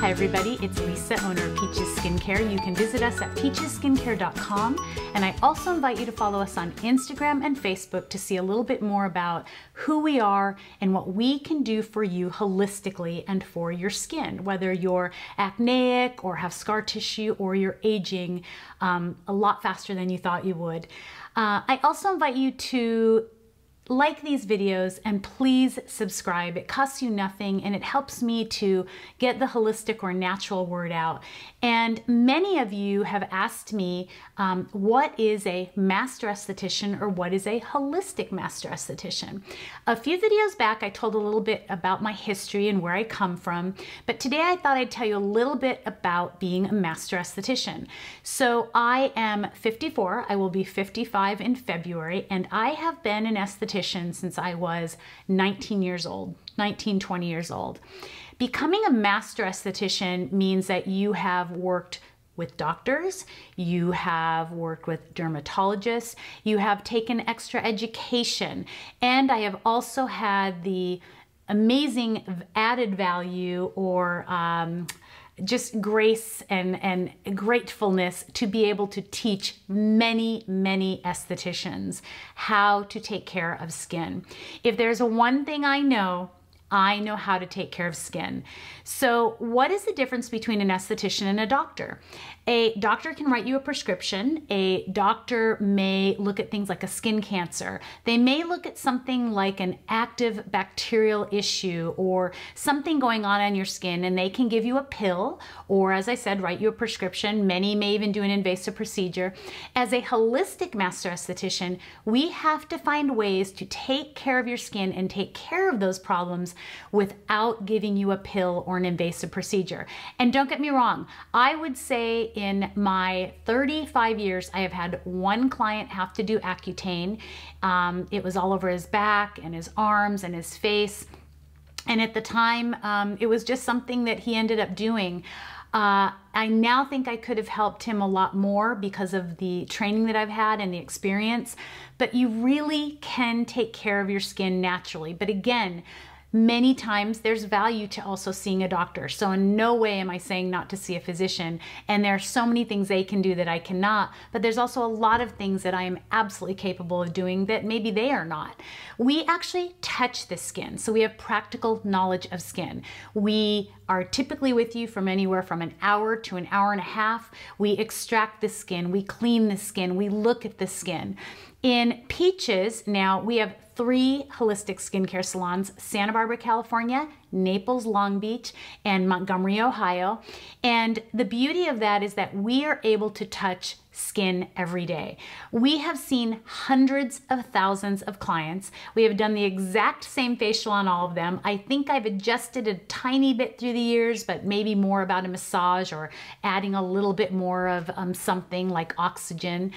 Hi everybody, it's Lisa, owner of Peaches Skincare. You can visit us at peachesskincare.com, and I also invite you to follow us on Instagram and Facebook to see a little bit more about who we are and what we can do for you holistically and for your skin, whether you're acneic or have scar tissue or you're aging a lot faster than you thought you would. I also invite you to like these videos and please subscribe. It costs you nothing and it helps me to get the holistic or natural word out. And many of you have asked me, what is a master esthetician or what is a holistic master esthetician? A few videos back, I told a little bit about my history and where I come from, but today I thought I'd tell you a little bit about being a master esthetician. So I am 54, I will be 55 in February, and I have been an esthetician since I was 19 years old, 19, 20 years old. Becoming a master esthetician means that you have worked with doctors, you have worked with dermatologists, you have taken extra education, and I have also had the amazing added value or just grace and gratefulness to be able to teach many, many estheticians how to take care of skin. If there's one thing I know how to take care of skin. So what is the difference between an esthetician and a doctor? A doctor can write you a prescription. A doctor may look at things like a skin cancer. They may look at something like an active bacterial issue or something going on your skin, and they can give you a pill or, as I said, write you a prescription. Many may even do an invasive procedure. As a holistic master esthetician, we have to find ways to take care of your skin and take care of those problems without giving you a pill or an invasive procedure. And don't get me wrong, I would say in my 35 years, I have had one client have to do Accutane. It was all over his back and his arms and his face. And at the time, it was just something that he ended up doing. I now think I could have helped him a lot more because of the training that I've had and the experience, but you really can take care of your skin naturally. But again, many times there's value to also seeing a doctor. So in no way am I saying not to see a physician. And there are so many things they can do that I cannot, but there's also a lot of things that I am absolutely capable of doing that maybe they are not. We actually touch the skin. So we have practical knowledge of skin. We are typically with you from anywhere from an hour to an hour and a half. We extract the skin, we clean the skin, we look at the skin. In Peaches, now we have 3 holistic skincare salons: Santa Barbara, California, Naples, Long Beach, and Montgomery, Ohio. And the beauty of that is that we are able to touch skin every day. We have seen hundreds of thousands of clients. We have done the exact same facial on all of them. I think I've adjusted a tiny bit through the years, but maybe more about a massage or adding a little bit more of something like oxygen.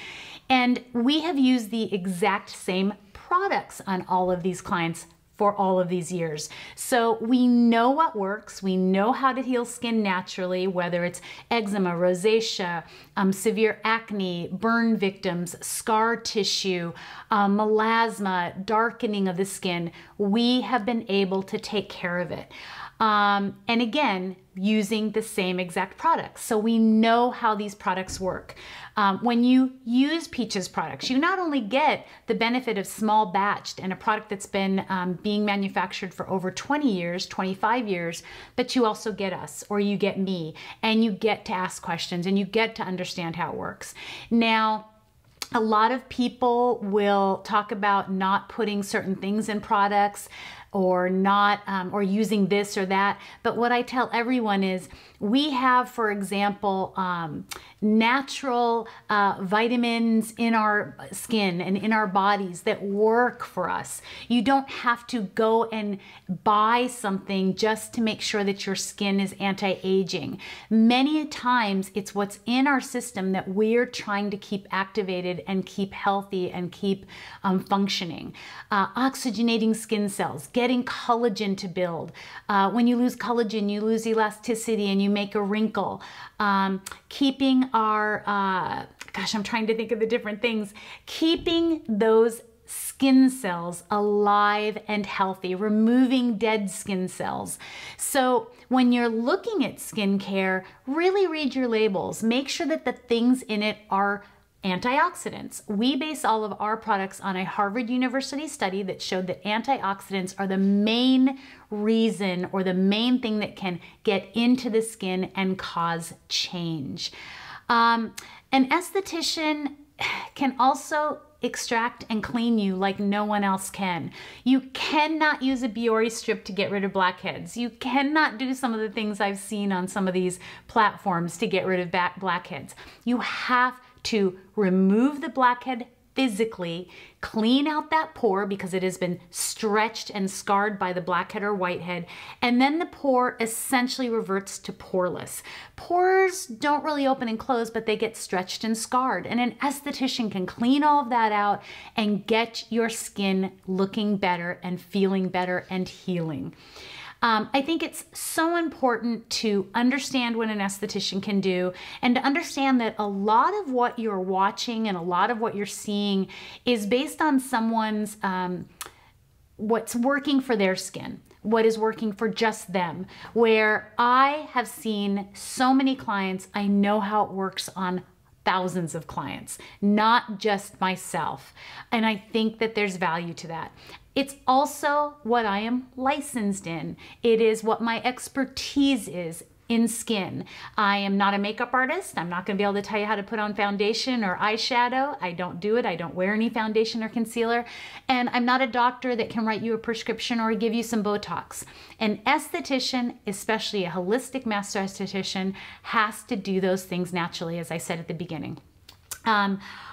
And we have used the exact same products on all of these clients for all of these years. So we know what works. We know how to heal skin naturally, whether it's eczema, rosacea, severe acne, burn victims, scar tissue, melasma, darkening of the skin. We have been able to take care of it. And again, using the same exact products. So we know how these products work. When you use Peaches products, you not only get the benefit of small batched and a product that's been being manufactured for over 20 years, 25 years, but you also get us, or you get me, and you get to ask questions and you get to understand how it works. Now, a lot of people will talk about not putting certain things in products or not, or using this or that. But what I tell everyone is we have, for example, natural vitamins in our skin and in our bodies that work for us. You don't have to go and buy something just to make sure that your skin is anti-aging. Many times it's what's in our system that we're trying to keep activated and keep healthy and keep functioning. Oxygenating skin cells, getting collagen to build. When you lose collagen, you lose elasticity and you make a wrinkle. Keeping our, gosh, I'm trying to think of the different things. Keeping those skin cells alive and healthy, removing dead skin cells. So when you're looking at skincare, really read your labels. Make sure that the things in it are antioxidants. We base all of our products on a Harvard University study that showed that antioxidants are the main reason or the main thing that can get into the skin and cause change. An esthetician can also extract and clean you like no one else can. You cannot use a Biore strip to get rid of blackheads. You cannot do some of the things I've seen on some of these platforms to get rid of blackheads. You have to remove the blackhead physically, clean out that pore because it has been stretched and scarred by the blackhead or whitehead, and then the pore essentially reverts to poreless. Pores don't really open and close, but they get stretched and scarred, and an esthetician can clean all of that out and get your skin looking better and feeling better and healing. I think it's so important to understand what an esthetician can do and to understand that a lot of what you're watching and a lot of what you're seeing is based on someone's, what's working for their skin, what is working for just them. Where I have seen so many clients, I know how it works on thousands of clients, not just myself. And I think that there's value to that. It's also what I am licensed in. It is what my expertise is in skin. I am not a makeup artist. I'm not gonna be able to tell you how to put on foundation or eyeshadow. I don't do it. I don't wear any foundation or concealer. And I'm not a doctor that can write you a prescription or give you some Botox. An esthetician, especially a holistic master esthetician, has to do those things naturally, as I said at the beginning.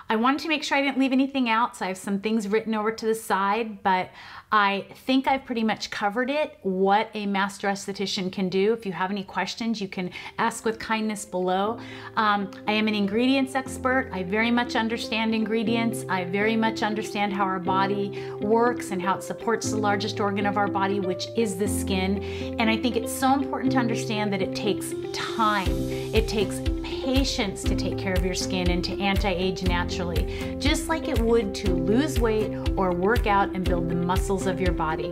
I wanted to make sure I didn't leave anything out, so I have some things written over to the side, but I think I've pretty much covered it, what a master esthetician can do. If you have any questions, you can ask with kindness below. I am an ingredients expert. I very much understand ingredients. I very much understand how our body works and how it supports the largest organ of our body, which is the skin. And I think it's so important to understand that it takes time. It takes patience to take care of your skin and to anti-age naturally, just like it would to lose weight or work out and build the muscles of your body.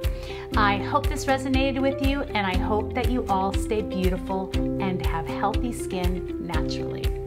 I hope this resonated with you, and I hope that you all stay beautiful and have healthy skin naturally.